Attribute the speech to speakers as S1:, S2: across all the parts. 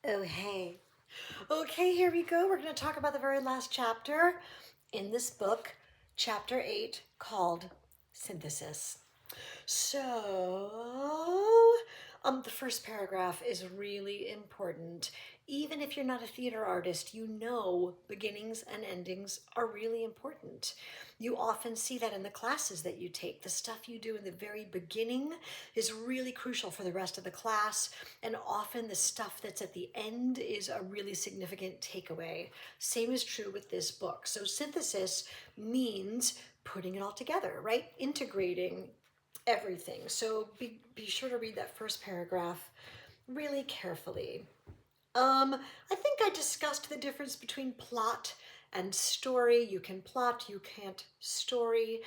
S1: Oh, hey. Okay, here we go. We're going to talk about the very last chapter in this book, chapter 8, called Synthesis. The first paragraph is really important. Even if you're not a theater artist, you know beginnings and endings are really important. You often see that in the classes that you take. The stuff you do in the very beginning is really crucial for the rest of the class, and often the stuff that's at the end is a really significant takeaway. Same is true with this book. So synthesis means putting it all together, right? Integrating everything. So be sure to read that first paragraph really carefully. I think I discussed the difference between plot and story. You can plot, you can't story.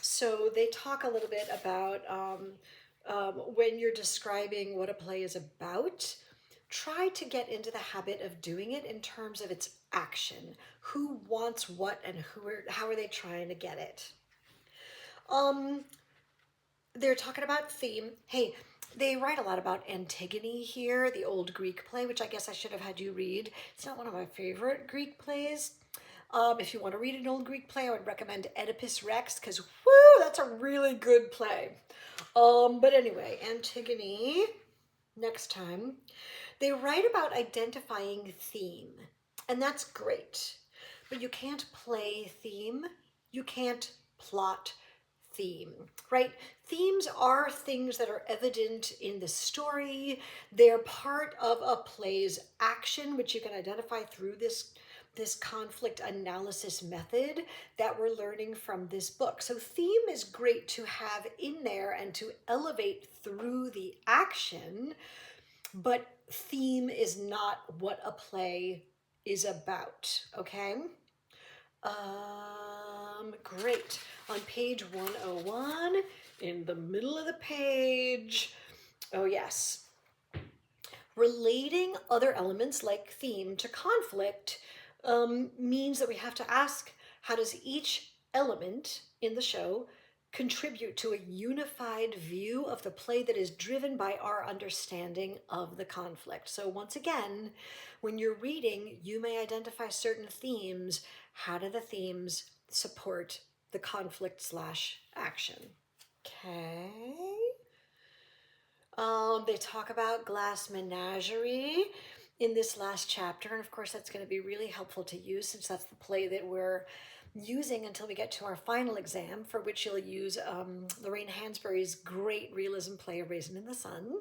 S1: So they talk a little bit about when you're describing what a play is about, try to get into the habit of doing it in terms of its action. Who wants what and how are they trying to get it? Um, they're talking about theme. Hey, they write a lot about Antigone here, the old Greek play, which I guess I should have had you read. It's not one of my favorite Greek plays. If you want to read an old Greek play, I would recommend Oedipus Rex because, whoo, that's a really good play. But anyway, Antigone, next time. They write about identifying theme, and that's great. But you can't play theme, you can't plot theme, right? Themes are things that are evident in the story. They're part of a play's action, which you can identify through this conflict analysis method that we're learning from this book. So theme is great to have in there and to elevate through the action, but theme is not what a play is about, okay? Great. On page 101, in the middle of the page, oh yes, relating other elements like theme to conflict means that we have to ask, how does each element in the show contribute to a unified view of the play that is driven by our understanding of the conflict? So once again, when you're reading, you may identify certain themes. How do the themes support the conflict slash action? Okay. They talk about Glass Menagerie in this last chapter, and of course that's going to be really helpful to use since that's the play that we're using until we get to our final exam, for which you'll use Lorraine Hansberry's great realism play, A Raisin in the Sun.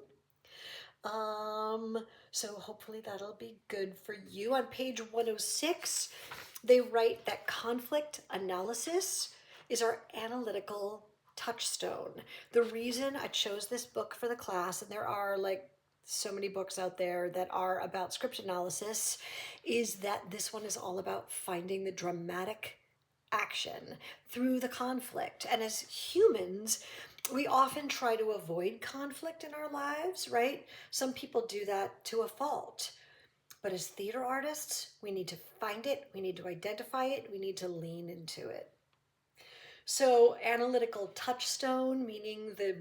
S1: So hopefully that'll be good for you. On page 106, they write that conflict analysis is our analytical touchstone. The reason I chose this book for the class, and there are like so many books out there that are about script analysis, is that this one is all about finding the dramatic action through the conflict. And as humans, we often try to avoid conflict in our lives, right? Some people do that to a fault. But as theater artists, we need to find it, we need to identify it, we need to lean into it. So analytical touchstone, meaning the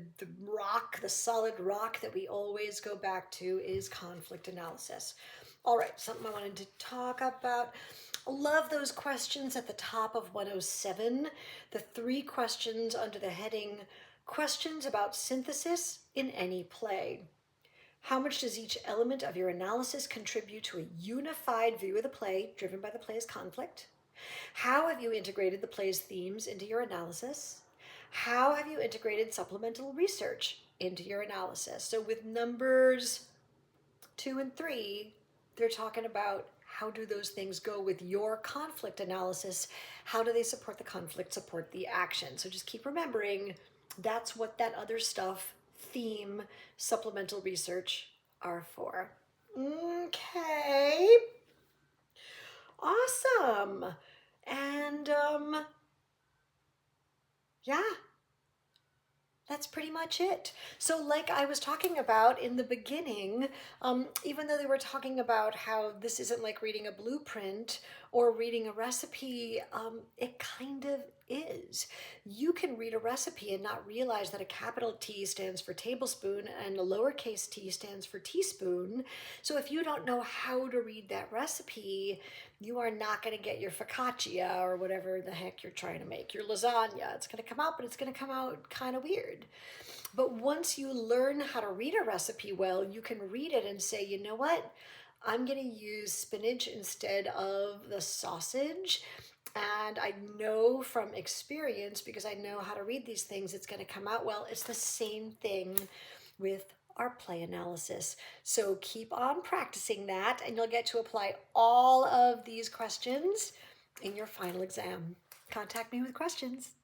S1: rock, the solid rock that we always go back to, is conflict analysis. All right, something I wanted to talk about. Love those questions at the top of 107. The 3 questions under the heading, questions about synthesis in any play. How much does each element of your analysis contribute to a unified view of the play, driven by the play's conflict? How have you integrated the play's themes into your analysis? How have you integrated supplemental research into your analysis? So with numbers 2 and 3, they're talking about how do those things go with your conflict analysis? How do they support the conflict, support the action? So just keep remembering that's what that other stuff, theme, supplemental research, are for. Okay. Awesome. And yeah, that's pretty much it. So like I was talking about in the beginning, even though they were talking about how this isn't like reading a blueprint or reading a recipe, it kind of is. You can read a recipe and not realize that a capital T stands for tablespoon and a lowercase t stands for teaspoon. So if you don't know how to read that recipe, you are not going to get your focaccia or whatever the heck you're trying to make, your lasagna. It's going to come out, but it's going to come out kind of weird. But once you learn how to read a recipe well, you can read it and say, you know what? I'm going to use spinach instead of the sausage. And I know from experience, because I know how to read these things, it's going to come out well. It's the same thing with our play analysis. So keep on practicing that, and you'll get to apply all of these questions in your final exam. Contact me with questions.